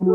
Vous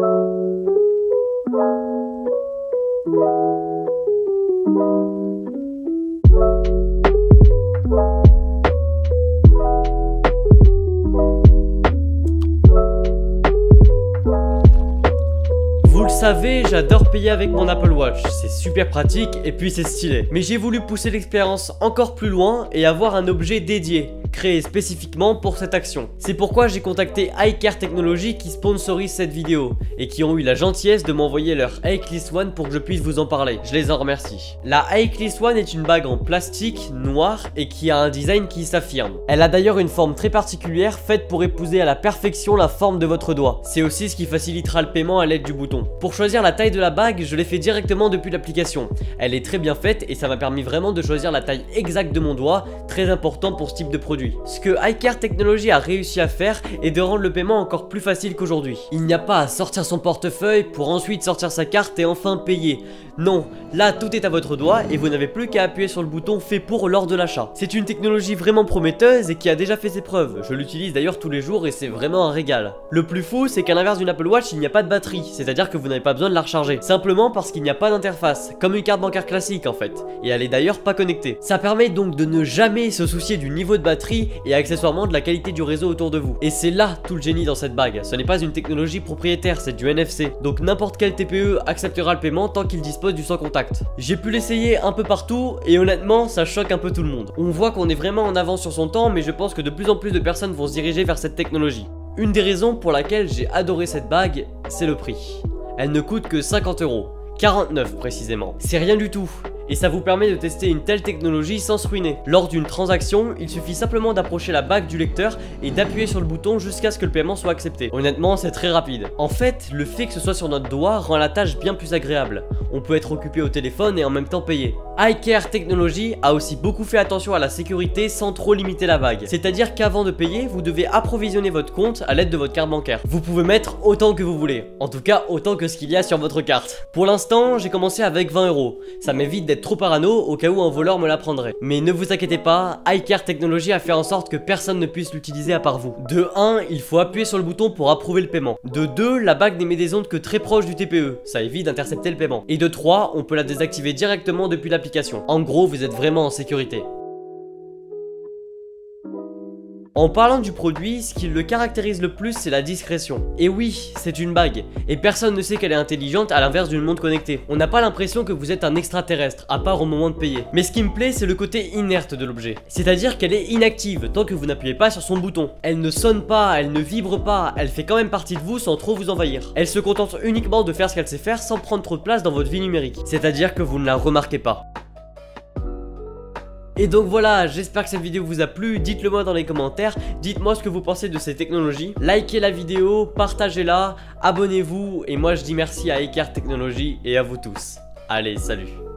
le savez, j'adore payer avec mon Apple Watch, c'est super pratique et puis c'est stylé. Mais j'ai voulu pousser l'expérience encore plus loin et avoir un objet dédié, créé spécifiquement pour cette action. C'est pourquoi j'ai contacté iCare Technologies qui sponsorise cette vidéo et qui ont eu la gentillesse de m'envoyer leur Ickless One pour que je puisse vous en parler. Je les en remercie. La Ickless One est une bague en plastique noir et qui a un design qui s'affirme. Elle a d'ailleurs une forme très particulière faite pour épouser à la perfection la forme de votre doigt. C'est aussi ce qui facilitera le paiement à l'aide du bouton. Pour choisir la taille de la bague, je l'ai fait directement depuis l'application. Elle est très bien faite et ça m'a permis vraiment de choisir la taille exacte de mon doigt, très important pour ce type de produit. Ce que iCare Technologies a réussi à faire est de rendre le paiement encore plus facile qu'aujourd'hui. Il n'y a pas à sortir son portefeuille pour ensuite sortir sa carte et enfin payer. Non, là tout est à votre doigt et vous n'avez plus qu'à appuyer sur le bouton fait pour lors de l'achat. C'est une technologie vraiment prometteuse et qui a déjà fait ses preuves. Je l'utilise d'ailleurs tous les jours et c'est vraiment un régal. Le plus fou, c'est qu'à l'inverse d'une Apple Watch, il n'y a pas de batterie, c'est-à-dire que vous n'avez pas besoin de la recharger. Simplement parce qu'il n'y a pas d'interface, comme une carte bancaire classique en fait. Et elle est d'ailleurs pas connectée. Ça permet donc de ne jamais se soucier du niveau de batterie et accessoirement de la qualité du réseau autour de vous. Et c'est là tout le génie dans cette bague. Ce n'est pas une technologie propriétaire, c'est du NFC. Donc n'importe quel TPE acceptera le paiement tant qu'il dispose du sans contact. J'ai pu l'essayer un peu partout et honnêtement ça choque un peu tout le monde. On voit qu'on est vraiment en avance sur son temps, mais je pense que de plus en plus de personnes vont se diriger vers cette technologie. Une des raisons pour laquelle j'ai adoré cette bague, c'est le prix. Elle ne coûte que 50 €. 49 précisément. C'est rien du tout. Et ça vous permet de tester une telle technologie sans se ruiner. Lors d'une transaction, il suffit simplement d'approcher la bague du lecteur et d'appuyer sur le bouton jusqu'à ce que le paiement soit accepté. Honnêtement, c'est très rapide. En fait, le fait que ce soit sur notre doigt rend la tâche bien plus agréable. On peut être occupé au téléphone et en même temps payer. iCare Technologies a aussi beaucoup fait attention à la sécurité sans trop limiter la bague. C'est-à-dire qu'avant de payer, vous devez approvisionner votre compte à l'aide de votre carte bancaire. Vous pouvez mettre autant que vous voulez. En tout cas, autant que ce qu'il y a sur votre carte. Pour l'instant, j'ai commencé avec 20 €. Ça m'évite d'être trop parano au cas où un voleur me la prendrait. Mais ne vous inquiétez pas, iCare Technologies a fait en sorte que personne ne puisse l'utiliser à part vous. De 1, il faut appuyer sur le bouton pour approuver le paiement. De 2, la bague n'émet des ondes que très proches du TPE, ça évite d'intercepter le paiement. Et de 3, on peut la désactiver directement depuis l'application. En gros, vous êtes vraiment en sécurité. En parlant du produit, ce qui le caractérise le plus, c'est la discrétion. Et oui, c'est une bague, et personne ne sait qu'elle est intelligente à l'inverse d'une montre connectée. On n'a pas l'impression que vous êtes un extraterrestre, à part au moment de payer. Mais ce qui me plaît, c'est le côté inerte de l'objet. C'est-à-dire qu'elle est inactive tant que vous n'appuyez pas sur son bouton. Elle ne sonne pas, elle ne vibre pas, elle fait quand même partie de vous sans trop vous envahir. Elle se contente uniquement de faire ce qu'elle sait faire sans prendre trop de place dans votre vie numérique. C'est-à-dire que vous ne la remarquez pas. Et donc voilà, j'espère que cette vidéo vous a plu, dites-le moi dans les commentaires, dites-moi ce que vous pensez de ces technologies, likez la vidéo, partagez-la, abonnez-vous, et moi je dis merci à iCare Technologies et à vous tous. Allez, salut!